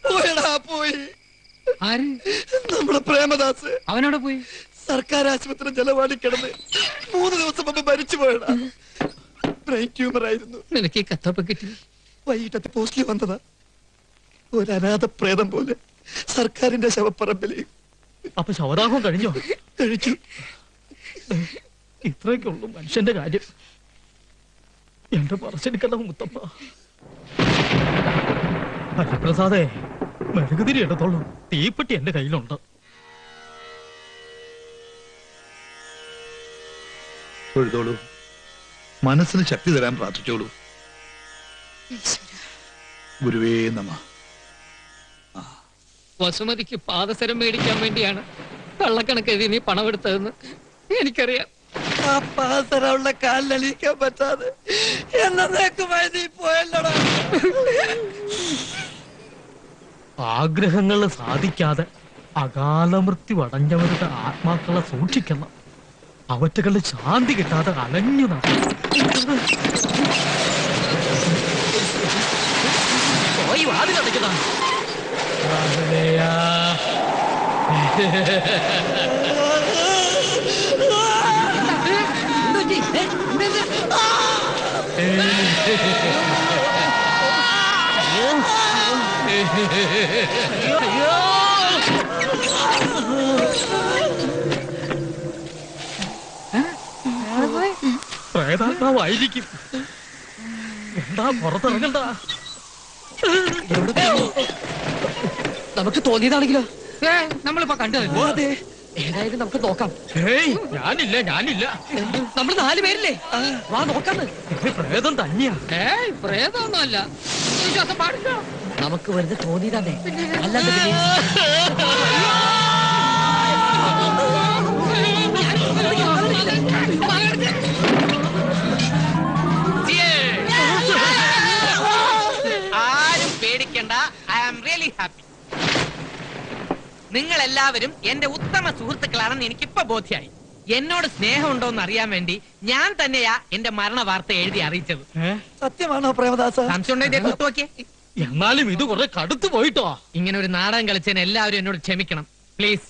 പോയടാ പോയി. ആര്? നമ്മുടെ പ്രേമദാസ്. അവനോടെ പോയി. സർക്കാർ ആശുപത്രി ചെലവാടി കിടന്ന് 3 ദിവസം മുമ്പ് മരിച്ചു പോയടാ. ബ്രെയിൻ ട്യൂമർ ആയിരുന്നു. നിനക്ക് ഈ കത്തൊക്കെ കിട്ടി? വൈകിട്ടത്തെ പോസ്റ്റിൽ വന്നതാ. ഒരു അനാഥ പ്രേതം പോലെ സർക്കാരിന്റെ ശവപ്പറമ്പില്. അപ്പൊ ശവദാഹം കഴിഞ്ഞോ? കഴിച്ചു. ഇത്രയൊക്കെ ഉള്ളു മനുഷ്യന്റെ കാര്യം. എന്റെ പറച്ചെടുക്കണ്ട മുത്തപ്പ. ഹരിപ്രസാദേ, മെഴുകുതിരി എടുത്തോളൂ. തീപ്പെട്ടി എന്റെ കയ്യിലുണ്ട്. തൊഴുതോളൂ. മനസ്സിന് ശക്തി തരാൻ പ്രാർത്ഥിച്ചോളൂ. ഗുരുവേ നമ. വസുമതിക്ക് പാദസരം മേടിക്കാൻ വേണ്ടിയാണ് കള്ളക്കണക്കെഴുതി നീ പണമെടുത്തതെന്ന് എനിക്കറിയാം. ആ പാദസരമുള്ള കാലിലണിയിക്കാൻ പറ്റാതെ എന്നേക്കുമായി നീ പോയല്ലോടാ. ആഗ്രഹങ്ങൾ സാധിക്കാതെ അകാലമൃത്യു അടഞ്ഞവരുടെ ആത്മാക്കളെ സൂക്ഷിക്കണം. അവറ്റകളുടെ ശാന്തി കിട്ടാതെ അലഞ്ഞു പോയി വാതിലടയ്ക്കുന്ന പ്രേതാത്മാവായിരിക്കും. എന്താ പുറത്തിറങ്ങണ്ട. നമുക്ക് തോന്നിയതാണെങ്കിലോ? നമ്മളിപ്പോ കണ്ടതല്ലോ. ഏതായാലും നമുക്ക് നോക്കാം. ഞാനില്ല. നമ്മൾ 4 പേരില്ലേ? വാ നോക്കാന്ന്. പ്രേതം തന്നെയാ. പ്രേതമൊന്നും അല്ല. വിശ്വാസം പാടില്ല. നമുക്ക് വെറുതെ തോന്നിയതാണേ, അല്ലാണ്ട് പിന്നെ ആരും പേടിക്കണ്ട. I am really happy. നിങ്ങൾ എല്ലാവരും എന്റെ ഉത്തമ സുഹൃത്തുക്കളാണെന്ന് എനിക്കിപ്പോ ബോധ്യായി. എന്നോട് സ്നേഹമുണ്ടോന്ന് അറിയാൻ വേണ്ടി ഞാൻ തന്നെയാ എന്റെ മരണ വാർത്ത എഴുതി അറിയിച്ചത്. സത്യമാണോ പ്രേമദാസ? സംശയം. എന്നാലും ഇത് കുറെ കടുത്തു പോയിട്ടോ. ഇങ്ങനെ ഒരു നാടകം കളിച്ചതിന് എല്ലാവരും എന്നോട് ക്ഷമിക്കണം please.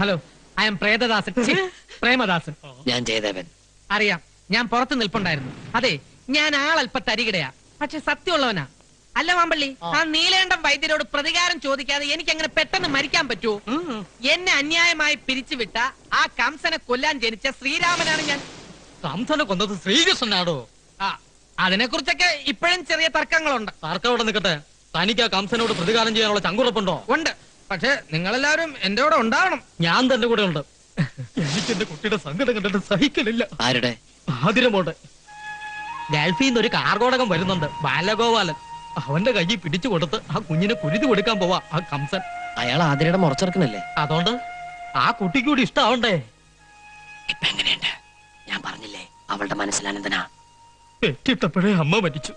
Hello, I am Prethadasan. Premadasan. ഞാൻ ജയദേവൻ. അറിയാം, ഞാൻ പുറത്ത് നിൽപ്പുണ്ടായിരുന്നു. അതെ, ഞാൻ ആളല്പ തരികിടയാ, പക്ഷെ സത്യമുള്ളവനാ. അല്ല മാമ്പള്ളി, ആ നീലേണ്ടം വൈദ്യരോട് പ്രതികാരം ചോദിക്കാതെ എനിക്ക് അങ്ങനെ പെട്ടെന്ന് മരിക്കാൻ പറ്റുമോ? എന്നെ അന്യായമായി പിരിച്ചുവിട്ട ആ കംസനെ കൊല്ലാൻ ജനിച്ച ശ്രീരാമനാണ് ഞാൻ. കംസനെ കൊന്നത് ശ്രീകൃഷ്ണനാടോ? അതിനെ കുറിച്ചൊക്കെ ഇപ്പോഴും ചെറിയ തർക്കങ്ങളുണ്ട്. തർക്കം അവിടെ നിൽക്കട്ടെ. തനിക്ക് ആ കംസനോട് പ്രതികാരം ചെയ്യാനുള്ള ചങ്കുറപ്പുണ്ടോ? ഉണ്ട്, പക്ഷെ നിങ്ങളെല്ലാവരും എന്റെ കൂടെ ഉണ്ടാവണം. ഞാൻ തന്റെ കൂടെ ഉണ്ട്. എനിക്ക് എന്റെ കുട്ടിയുടെ സങ്കടം കണ്ടിട്ട് സഹിക്കലില്ല. ആരുടെ? ആതിരമോടെ. ഗൾഫിൽ നിന്ന് ഒരു കാർഗോടകം വരുന്നുണ്ട്, ബാലഗോപാലൻ. അവന്റെ കയ്യിൽ പിടിച്ചു കൊടുത്ത് ആ കുഞ്ഞിനെ കുരുതി കൊടുക്കാൻ പോവാ ആ കംസൻ. അയാൾ ആതിരയുടെ മുറച്ചെറുക്കനല്ലേ? അതുകൊണ്ട് ആ കുട്ടിക്ക് കൂടി ഇഷ്ടാവണ്ടേ? ഇപ്പൊ എങ്ങനെയുണ്ട്? ഞാൻ പറഞ്ഞില്ലേ അവളുടെ മനസ്സിലാനന്ദനാ. പെറ്റിട്ടപ്പോഴേ അമ്മ മരിച്ചു.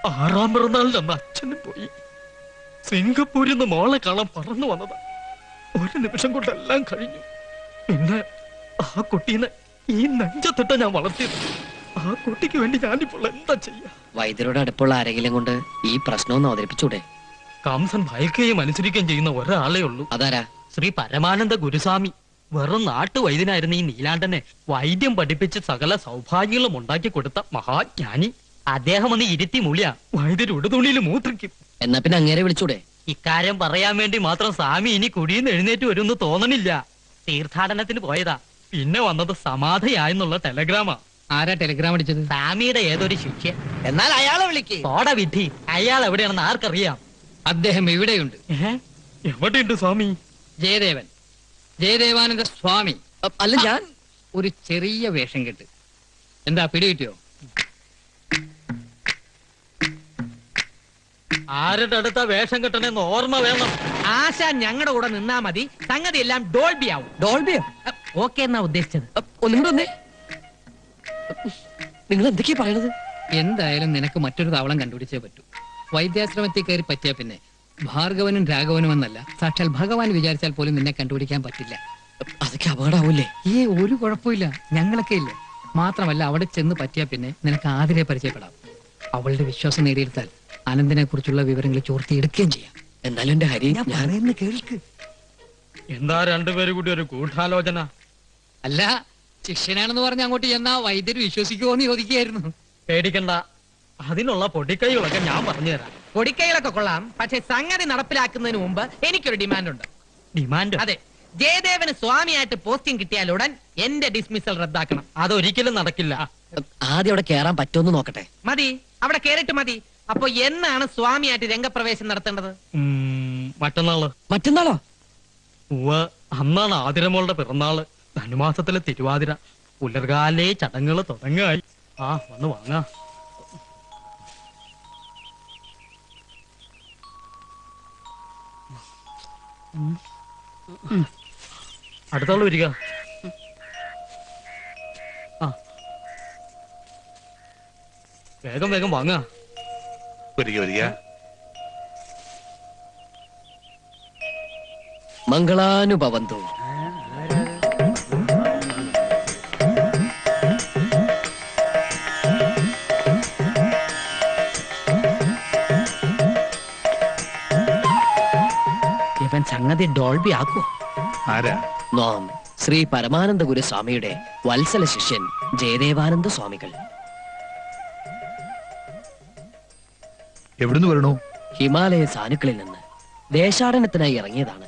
6ാം പിറന്നാളിൽ അന്ന് അച്ഛനും പോയി. സിംഗപ്പൂരിൽ നിന്ന് മോളെ കാണാൻ പറന്നു വന്നതാ. ഒരു നിമിഷം കൊണ്ടെല്ലാം കഴിഞ്ഞു. പിന്നെ ആ കുട്ടീനെ ഈ നെഞ്ചത്തിട്ട ഞാൻ വളർത്തിയത്. ആ കുട്ടിക്ക് വേണ്ടി ഞാനിപ്പോൾ എന്താ ചെയ്യാ? വൈദ്യരോട് അടുപ്പുള്ള ആരെങ്കിലും കൊണ്ട് ഈ പ്രശ്നമൊന്നും അവതരിപ്പിച്ചൂടെ? കംസൻ ഭയക്കുകയും അനുസരിക്കുകയും ചെയ്യുന്ന ഒരാളേ ഉള്ളൂ. അതാരാ? ശ്രീ പരമാനന്ദ ഗുരുസ്വാമി. വെറും നാട്ടുവൈദ്യനായിരുന്ന ഈ നീലാണ്ടനെ വൈദ്യം പഠിപ്പിച്ച് സകല സൗഭാഗ്യങ്ങളും ഉണ്ടാക്കി കൊടുത്ത മഹാജ്ഞാനി. അദ്ദേഹം ഒന്ന് ഇരുത്തി മൂളിയ വൈദ്യര് ഉടുതുണിയിൽ മൂത്രിക്കും. എന്നാ പിന്നെ അങ്ങേരെ വിളിച്ചൂടെ? ഇക്കാര്യം പറയാൻ വേണ്ടി മാത്രം സ്വാമി ഇനി കുടിയിൽ എഴുന്നേറ്റ് വരുമെന്ന് തോന്നണില്ല. തീർത്ഥാടനത്തിന് പോയതാ. പിന്നെ വന്നത് സമാധിയായെന്നുള്ള ടെലഗ്രാമാ. ആരാ ടെലിഗ്രാം അടിച്ചത്? സ്വാമിയുടെ ഏതൊരു ശിഷ്യ. എന്നാൽ അയാളെ വിളിക്ക്. ഓട വിധി, അയാൾ എവിടെയാണെന്ന് ആർക്കറിയാം? അദ്ദേഹം ഇവിടെയുണ്ട്. എവിടെയുണ്ട് സ്വാമി? ജയദേവൻ, ജയദേവാനന്ദ സ്വാമി. അല്ല, ഞാൻ ഒരു ചെറിയ വേഷം കെട്ട്. എന്താ പിടികിട്ടിയോ? ആരുടെ അടുത്ത വേഷം കെട്ടണെന്ന് ഓർമ്മ വേണം. ആശ ഞങ്ങളുടെ കൂടെ നിന്നാ മതി, സംഗതി എല്ലാം ഡോൾബി ആവും. ഡോൾബിയോ? ഓക്കെ എന്നാ ഉദ്ദേശിച്ചത്. ഒന്നും കൂടെ വന്നേ. നിങ്ങൾ എന്തൊക്കെയാ പറയണത്? എന്തായാലും നിനക്ക് മറ്റൊരു താവളം കണ്ടുപിടിച്ചേ പറ്റൂ. വൈദ്യാശ്രമത്തിൽ കയറി പറ്റിയ പിന്നെ ഭാർഗവനും രാഘവനും എന്നല്ല, സാക്ഷാൽ ഭഗവാൻ വിചാരിച്ചാൽ പോലും നിന്നെ കണ്ടുപിടിക്കാൻ പറ്റില്ല. അതൊക്കെ അപകടാവൂലേ? ഒരു കുഴപ്പമില്ല, ഞങ്ങളൊക്കെ ഇല്ലേ. മാത്രമല്ല അവിടെ ചെന്ന് പറ്റിയ പിന്നെ നിനക്ക് ആതിരെ പരിചയപ്പെടാം. അവളുടെ വിശ്വാസം നേടിയെടുത്താൽ അനന്തനെ കുറിച്ചുള്ള വിവരങ്ങൾ ചോർത്തിയെടുക്കുകയും ചെയ്യാം. എന്നാലും എന്റെ ഹരി, ഞാൻ കേൾക്ക്. എന്താ രണ്ടുപേരും കൂടി ഒരു ഗൂഢാലോചന? അല്ല, ശിഷ്യനാണെന്ന് പറഞ്ഞ് അങ്ങോട്ട് ചെന്നാ വൈദ്യര് വിശ്വസിക്കുമോ എന്ന് ചോദിക്കുകയായിരുന്നു. പേടിക്കണ്ട, അതിനുള്ള പൊടിക്കൈകളൊക്കെ ഞാൻ പറഞ്ഞുതരാം. പൊടിക്കൈകളൊക്കെ കൊള്ളാം, പക്ഷെ സംഗതി നടപ്പിലാക്കുന്നതിന് മുമ്പ് എനിക്കൊരു ഡിമാൻഡ് ഉണ്ട്. ഡിമാൻഡ്? അതെ, ജയദേവന് സ്വാമിയായിട്ട് പോസ്റ്റിംഗ് കിട്ടിയാലുടൻ എന്റെ ഡിസ്മിസൽ റദ്ദാക്കണം. അതൊരിക്കലും നടക്കില്ല. ആദ്യം അവിടെ കേറാൻ പറ്റുമെന്ന് നോക്കട്ടെ. മതി, അവിടെ കേറിട്ട് മതി. അപ്പൊ എന്നാണ് സ്വാമിയായിട്ട് രംഗപ്രവേശം നടത്തേണ്ടത്? മറ്റന്നാള്. മറ്റന്നാളോ? ഉവ്വ്, അന്നാണ് ആതിരമോളുടെ പിറന്നാള്. ധനുമാസത്തിലെ തിരുവാതിര. പുലർകാലേ ചടങ്ങുകൾ തുടങ്ങായി. ആ, വന്ന് വാങ്ങാ. അടുത്താള് വരിക. ആ, വേഗം വേഗം വാങ്ങാ. വരിക വരിക. മംഗളാനുഭവന്തു. ഇവൻ സംഗതി ഡോൾബി ആക്കോ? ആരാ? നാം ശ്രീ പരമാനന്ദ ഗുരുസ്വാമിയുടെ വത്സല ശിഷ്യൻ ജയദേവാനന്ദ സ്വാമികൾ. എവിടുന്ന് വരണു? ഹിമാലയ സാനുക്കളിൽ നിന്ന് ദേശാടനത്തിനായി ഇറങ്ങിയതാണ്.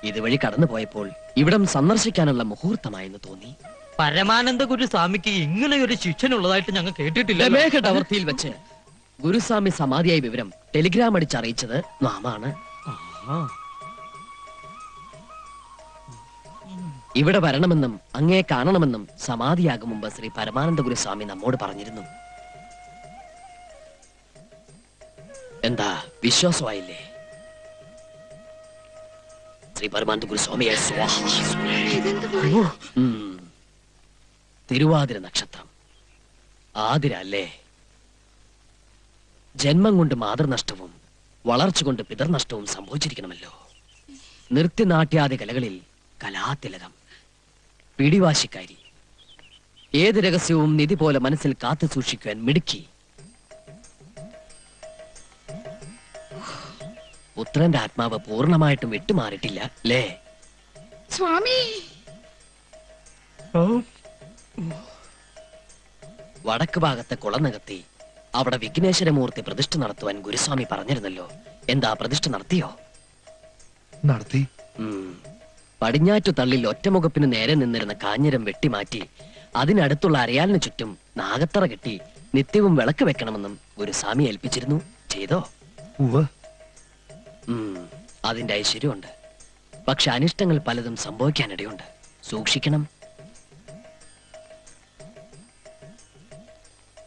ഇതുവഴി കടന്നു പോയപ്പോൾ ഇവിടം സന്ദർശിക്കാനുള്ള മുഹൂർത്തമായെന്ന് തോന്നി. പരമാനന്ദ ഗുരു സ്വാമിക്ക് ഇങ്ങനെ ഒരു ശിഷ്യനുള്ളതായിട്ട് ഞങ്ങൾ കേട്ടിട്ടില്ല. രമേഘ ടവർത്തിയിൽ വെച്ച് ഗുരുസ്വാമി സമാധിയായ വിവരം ടെലിഗ്രാം അടിച്ചറിയിച്ചത് നാമാണ്. ഇവിടെ വരണമെന്നും അങ്ങേ കാണണമെന്നും സമാധിയാകും മുമ്പ് ശ്രീ പരമാനന്ദ ഗുരുസ്വാമി നമ്മോട് പറഞ്ഞിരുന്നു. എന്താ, വിശ്വാസമായില്ലേ? ശ്രീ പരമാനന്ദ ഗുരുസ്വാമിയെ സ്വാഹ. തിരുവാതിര നക്ഷത്രം. ആതിര അല്ലേ? ജന്മം കൊണ്ട് മാതൃനഷ്ടവും വളർച്ച കൊണ്ട് പിതർനഷ്ടവും സംഭവിച്ചിരിക്കണമല്ലോ. നൃത്യനാട്യാദി കലകളിൽ കലാതിലകം. പിടിവാശിക്കാരി. ഏത് രഹസ്യവും നിധി പോലെ മനസ്സിൽ കാത്തു സൂക്ഷിക്കുവാൻ മിടുക്കി. പുത്രന്റെ ആത്മാവ് പൂർണ്ണമായിട്ടും വിട്ടുമാറിയിട്ടില്ല അല്ലേ സ്വാമി? വടക്ക് ഭാഗത്തെ കുളനകത്തി അവിടെ വിഘ്നേശ്വരമൂർത്തി പ്രതിഷ്ഠ നടത്തുവാൻ ഗുരുസ്വാമി പറഞ്ഞിരുന്നല്ലോ. എന്താ, പ്രതിഷ്ഠ നടത്തിയോ? നടത്തി. പടിഞ്ഞാറ്റു തള്ളിൽ ഒറ്റമുഖപ്പിന് നേരെ നിന്നിരുന്ന കാഞ്ഞിരം വെട്ടിമാറ്റി അതിനടുത്തുള്ള അരയാലിന് ചുറ്റും നാഗത്തറ കെട്ടി നിത്യവും വിളക്ക് വെക്കണമെന്നും ഗുരുസ്വാമി ഏൽപ്പിച്ചിരുന്നു. ചെയ്തോ? ഉവ്വ്. അതിന്റെ ഐശ്വര്യമുണ്ട്. പക്ഷെ അനിഷ്ടങ്ങൾ പലതും സംഭവിക്കാനിടയുണ്ട്. സൂക്ഷിക്കണം.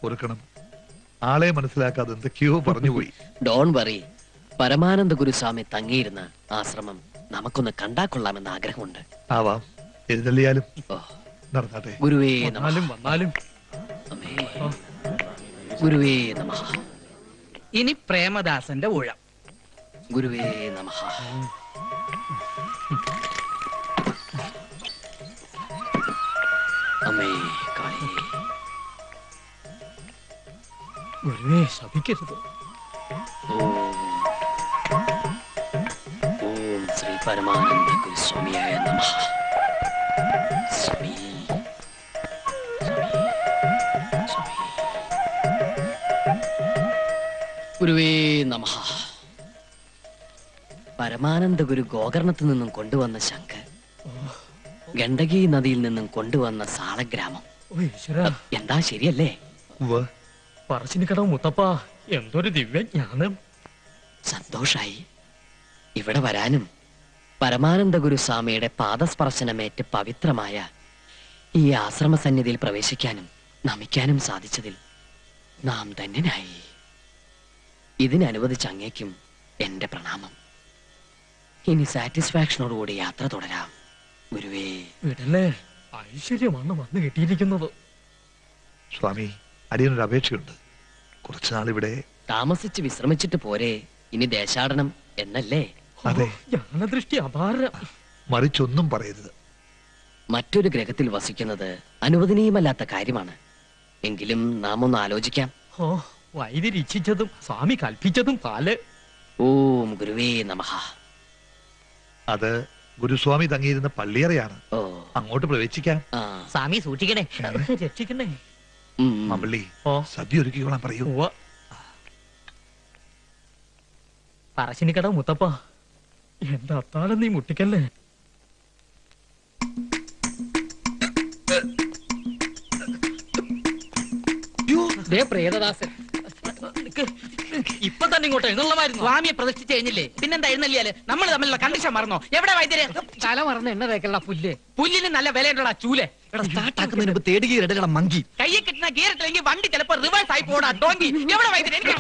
ഓർക്കണം, ആളെ മനസ്സിലാക്കാതെ എന്തൊക്കെയോ പറഞ്ഞുപോയി. Don't worry. പരമാനന്ദ ഗുരുസ്വാമി തങ്ങിയിരുന്ന ആശ്രമം നമുക്കൊന്ന് കണ്ടാ കൊള്ളാമെന്ന് ആഗ്രഹമുണ്ട്. ആവാം, എഴുന്നള്ളിയാലും ഓ, നടന്നാട്ടെ. ഗുരുവേ നമഃ. വന്നാലും അമേ. ഗുരുവേ നമഃ. ഇനി പ്രേമദാസന്റെ ഊഴം. ഗുരുവേ നമഃ. അമേ കാളി. ഗുരുവേ ശപിക്കരുത്. ഓം ഓം ശ്രീ പരമാനന്ദ ഗുരുസ്വാമിയായ നമഃ. സ്വാമി സ്വാമി. ഗുരുവേ നമഃ. പരമാനന്ദ ഗുരു ഗോകർണത്തിൽ നിന്നും കൊണ്ടുവന്ന ശംഖ്, ഗണ്ഡകി നദിയിൽ നിന്നും കൊണ്ടുവന്ന സാളഗ്രാമം. ഓ ഈശ്വരാ, എന്താ, ശരിയല്ലേ? ഉവ്വ്. പറശ്ശിനിക്കടവ് മുത്തപ്പ, എന്തൊരു ദിവ്യജ്ഞാനം. സന്തോഷായി. ഇവിടെ വരാനും പരമാനന്ദ ഗുരുസ്വാമിയുടെ പാദസ്പർശനമേറ്റ് പവിത്രമായ ഈ ആശ്രമ സന്നിധിയിൽ പ്രവേശിക്കാനും നമിക്കാനും സാധിച്ചതിൽ നാം ധന്യനായി. ഇതിനനുവദിച്ച അങ്ങേക്കും എന്റെ പ്രണാമം. ഇനി സാറ്റിസ്ഫാക്ഷനോടുകൂടി യാത്ര തുടരാം. ഗുരുവേ. വിടല്ലേ, ഐശ്വര്യമാണ് വന്നു കിട്ടിയിരിക്കുന്നത്. സ്വാമി, അടിയനൊരു അപേക്ഷയുണ്ട്. കുറച്ചുനാൾ ഇവിടെ താമസിച്ച് വിശ്രമിച്ചിട്ട് പോരെ? ഇനി ദേശാടനം എന്നല്ലേ? അതെ. ജ്ഞാനദൃഷ്ടി അപാരം. മറിച്ചൊന്നും പറയരുത്. മറ്റൊരു ഗ്രഹത്തിൽ വസിക്കുന്നത് അനുവദനീയമല്ലാത്ത കാര്യമാണ്. എങ്കിലും നാം ഒന്ന് ആലോചിക്കാം. ഓ, വൈദ്യർ ഇച്ഛിച്ചതും സ്വാമി കൽപ്പിച്ചതും പാല്. ഓം ഗുരുവേ നമഃ. അത് ഗുരുസ്വാമി തങ്ങിയിരുന്ന പള്ളിയറയാണ്. ഓ അങ്ങോട്ട് പ്രവേശിക്കാം. ആ സ്വാമി സൂക്ഷിക്കണേ, രക്ഷിക്കണേ. ഉം. മമ്പള്ളി ഓ സദ്യ ഒരുക്കിക്കോളാൻ പറയൂ. ഉവ്വ. പറശ്ശിനിക്കട മുത്തപ്പ, എന്റെ അത്താഴം നീ മുട്ടിക്കല്ലേ. ദേ പ്രേതദാസൻ. ഇപ്പൊ തന്നെ ഇങ്ങോട്ട് എഴുന്നള്ളമായിരുന്നു. സ്വാമിയെ പ്രതിഷ്ഠിച്ച് കഴിഞ്ഞില്ലേ, പിന്നെന്താ എഴുന്നള്ളിയാല്? നമ്മൾ തമ്മിലുള്ള കണ്ടീഷൻ മറന്നോ? എവിടെ വൈദ്യര്? തല മറന്ന് എണ്ണ തേക്കല്ല പുല്ല്. പുല്ലിന് നല്ല വിലയുണ്ടോടാ ചൂല്. സ്റ്റാർട്ടാക്കുന്നതിന് മുമ്പ് തേടുകയിടകള മങ്കി. കയ്യെ കിട്ടുന്ന ഗീറിട്ടില്ലെങ്കിൽ വണ്ടി ചിലപ്പോ റിവേഴ്സ് ആയി പോടാ ഡോങ്കി. എവിടെ വൈദ്യര്? എനിക്ക്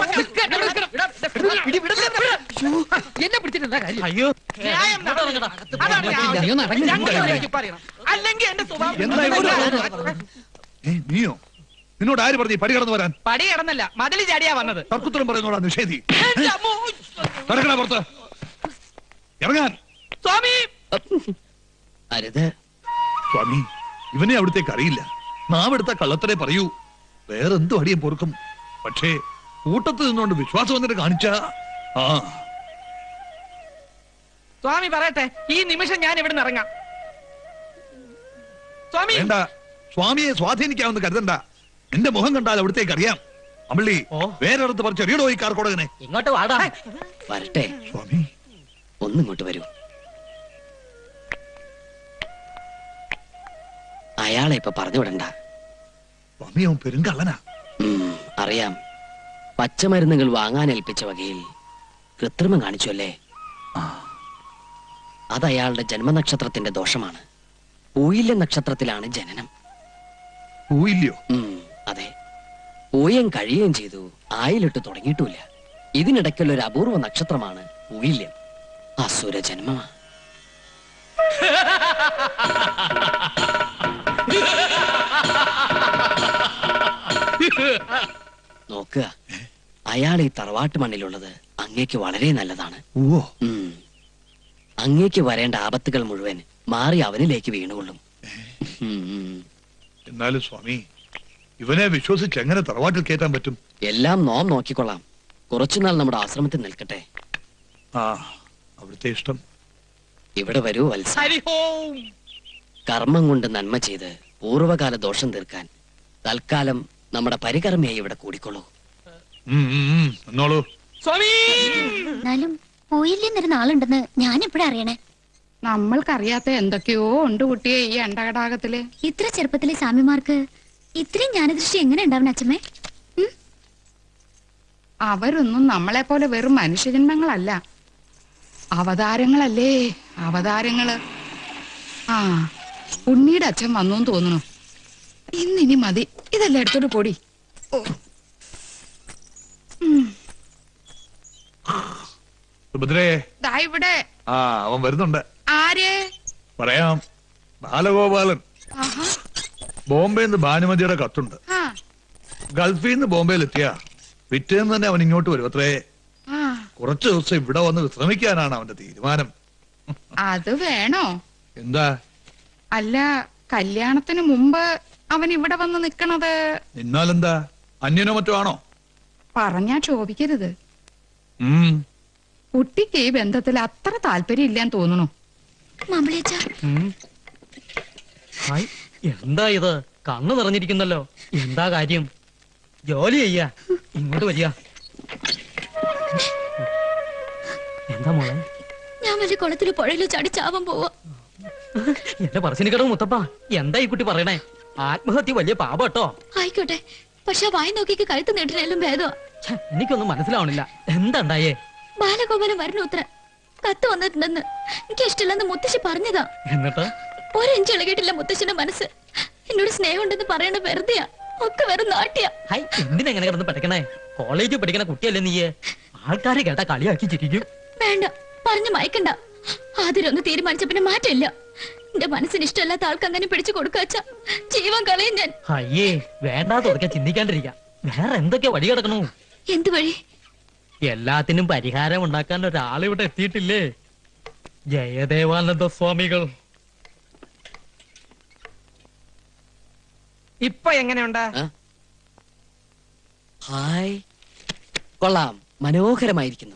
എന്നെ പിടിച്ചിട്ട് കാര്യം. അയ്യോ, ന്യായം നടക്കണം. അതാണ് ഞാൻ നീ ഒന്ന് അടങ്ങ്. ഞങ്ങൾക്ക് പറയണം. അല്ലെങ്കിൽ എന്റെ എന്താ ഇവിടെ? സ്വഭാവം നീയോ? നിന്നോട് ആര് പറഞ്ഞു ഈ പടി കടന്നു വരാൻ? പടി കിടന്നല്ല, മതില് ചാടിയാ വന്നത്. തർക്കുത്തരം പറയുന്നോടാ നിഷേധി. എന്റെ അമ്മോ. കടക്കട പുറത്ത് ഇറങ്ങാൻ. സ്വാമി അരുത്. സ്വാമി, ഇവനെ അവിടത്തേക്ക് അറിയില്ല. നാവെടുത്ത കള്ളത്തരെ പറയൂ. വേറെന്തു അടിയും പൊറുക്കും. പക്ഷേ കൂട്ടത്തിൽ നിന്നുകൊണ്ട് വിശ്വാസം വന്നിട്ട് കാണിച്ച സ്വാമി പറയട്ടെ, ഈ നിമിഷം ഞാൻ ഇവിടെ നിന്ന് ഇറങ്ങാം. സ്വാമി വേണ്ട. സ്വാമിയെ സ്വാധീനിക്കാമെന്ന് കരുതണ്ട. എന്റെ മുഖം കണ്ടാൽ അവിടത്തേക്ക് അറിയാം. അമള്ളി, ഓ. വേറെടുത്ത് പറിച്ച് എറിയടോ ഈ കാർക്കോടകനെ. ഇങ്ങോട്ട് വാടാ. വരട്ടെ, സ്വാമി, ഒന്നിങ്ങോട്ട് വരൂ. അയാളെ ഇപ്പൊ പറഞ്ഞു വിടണ്ട. സ്വാമി അവൻ പെരുങ്കള്ളനാ. അറിയാം. പച്ചമരുന്നുകൾ വാങ്ങാൻ ഏൽപ്പിച്ച വകയിൽ കൃത്രിമം കാണിച്ചു അല്ലേ? അത് അയാളുടെ ജന്മനക്ഷത്രത്തിന്റെ ദോഷമാണ്. പൂയില്യ നക്ഷത്രത്തിലാണ് ജനനം. പോയില്ലയോ? അതെ, പൂയം കഴിയുകയും ചെയ്തു. ആയിലിട്ട് തുടങ്ങിയിട്ടില്ല. ഇതിനിടയ്ക്കുള്ള ഒരു അപൂർവ നക്ഷത്രമാണ് പൂയില്യം. അസുര ജന്മമാ. നോക്കുക, അയാൾ ഈ തറവാട്ട് മണ്ണിലുള്ളത് അങ്ങേക്ക് വളരെ നല്ലതാണ്. ഓ, അങ്ങേക്ക് വരേണ്ട ആപത്തുകൾ മുഴുവൻ മാറി അവനിലേക്ക് വീണുകൊള്ളും. എന്നാലും സ്വാമി, ഇവനെ വിശ്വസിച്ച് എങ്ങനെ തറവാട്ടിൽ കയറ്റാൻ പറ്റും? എല്ലാം നോം നോക്കിക്കൊള്ളാം. കുറച്ചുനാൾ നമ്മുടെ ആശ്രമത്തിൽ നിൽക്കട്ടെ. ആ, അവിടുത്തെ ഇഷ്ടം. ഇവിടെ വരൂ വത്സ. ഹരിഹോം. കർമ്മം കൊണ്ട് നന്മ ചെയ്ത് പൂർവകാല ദോഷം തീർക്കാൻ തൽക്കാലം നമ്മുടെ പരികർമ്മയായി ഇവിടെ കൂടിക്കൊള്ളൂ. എന്നോളൂ. സ്വാമി എന്നാലും പോയില്ലെന്നൊരു ആളുണ്ടെന്ന് ഞാൻ എപ്പോഴാ അറിയണേ? നമ്മൾക്കറിയാത്ത എന്തൊക്കെയോ ഉണ്ട് കുട്ടിയെ ഈ അണ്ടകടാകത്തില്. ഇത്ര ചെറുപ്പത്തിലെ സ്വാമിമാർക്ക് ഇത്രയും ജ്ഞാനദൃഷ്ടി എങ്ങനെ ഉണ്ടാവണം അച്ഛമ്മേ? അവരൊന്നും നമ്മളെ പോലെ വെറും മനുഷ്യജന്മങ്ങളല്ല, അവതാരങ്ങളല്ലേ, അവതാരങ്ങള്. ആ, ഉണ്ണിയുടെ അച്ഛൻ വന്നു തോന്നുന്നു. ഇന്നിനി മതി, ഇതെല്ലാം എടുത്തോട്ട് പൊടി. സുഭദ്രേ, ദാ ഇവിടെ. ആ, അവൻ വരുന്നുണ്ട്. ആര്? പറയാം. ബാലഗോപാലൻ. ആഹാ. ബോംബെന്ന് ഭാനുമതിയുടെ കത്തുണ്ട്. ആ, ഗൾഫിൽ നിന്ന് ബോംബെയിലെത്തിയ പിറ്റേന്ന് തന്നെ അവൻ ഇങ്ങോട്ട് വരും അത്രേ. ആ, കുറച്ചു ദിവസം ഇവിടെ വന്ന് വിശ്രമിക്കാനാണ് അവന്റെ തീരുമാനം. അത് വേണോ? എന്താ? അല്ല, കല്യാണത്തിന് മുമ്പ് അവൻ ഇവിടെ വന്ന് നിക്കണത് നിന്നാലെന്താ? അന്യനോ മറ്റോ ആണോ? പറഞ്ഞാ ക്ഷോഭിക്കരുത്. കുട്ടിക്ക് ഈ ബന്ധത്തിൽ അത്ര താല്പര്യം ഇല്ലാന്ന് തോന്നുന്നു. മാമ്പളിയച്ച, ഹായ്, എന്താ ഇത്? കണ്ണു നിറഞ്ഞിരിക്കുന്നല്ലോ. എന്താ കാര്യം? ജോലി ചെയ്യാ. ഇങ്ങോട്ട് വരിക. എന്താ മോളെ? ഞാൻ വല്ല കുളത്തിലോ പുഴയിലോ ചാടി ചാവാൻ പോവാ. എന്റെ പറശ്ശിനിക്കടവ് മുത്തപ്പ, എന്താ ഈ കുട്ടി പറയണേ? ആത്മഹത്യ വലിയ പാപട്ടോ. ആയിക്കോട്ടെ, പക്ഷെ വായി നോക്കിക്ക് കഴുത്ത് നീട്ടിനാലും ഭേദമാ. എനിക്കൊന്നും മനസ്സിലാവണില്ല. എന്താ ഉണ്ടായേ? ബാലഗോപാലൻ വരണോത്ര കത്ത് വന്നിട്ടുണ്ടെന്ന് എനിക്ക് ഇഷ്ടമില്ലെന്ന് മുത്തശ്ശി പറഞ്ഞതാ. എന്നിട്ട് ഒരു ഇഞ്ച് ഇളകിയിട്ടില്ല മുത്തശ്ശിന്റെ മനസ്സ്. എന്നോട് സ്നേഹം ഉണ്ടെന്ന് പറയണ വെറുതെയാ, ഒക്കെ വെറും നാട്യ. ഹൈ, എന്തിനെങ്ങനെ കിടന്ന് പഠിക്കണേ? കോളേജിൽ പഠിക്കണ കുട്ടിയല്ലേ നീയെ? ആൾക്കാരെ കേട്ടാ കളിയാക്കി ചിരിക്കും. വേണ്ട, പറഞ്ഞു മയക്കണ്ട. ആദ്യം തീരുമാനിച്ച പിന്നെ മാറ്റമില്ല. എന്റെ മനസ്സിന് ഇഷ്ടമല്ലാത്ത ആൾക്ക് അങ്ങനെ പിടിച്ചു കൊടുക്കാച്ച ജീവൻ കളയും ഞാൻ. അയ്യേ, വേണ്ടാതെ ഉറക്കെ ചിന്തിക്കാണ്ടിരിക്കാം. വേറെ എന്തൊക്കെ വഴി കിടക്കണു? എന്ത് വഴി? എല്ലാത്തിനും പരിഹാരം ഉണ്ടാക്കാൻ ഒരാളിവിടെ എത്തിയിട്ടില്ലേ? ജയദേവാനന്ദ സ്വാമികൾ. ഇപ്പൊ എങ്ങനെയുണ്ട്? ഹായ്, കൊള്ളാം, മനോഹരമായിരിക്കുന്നു.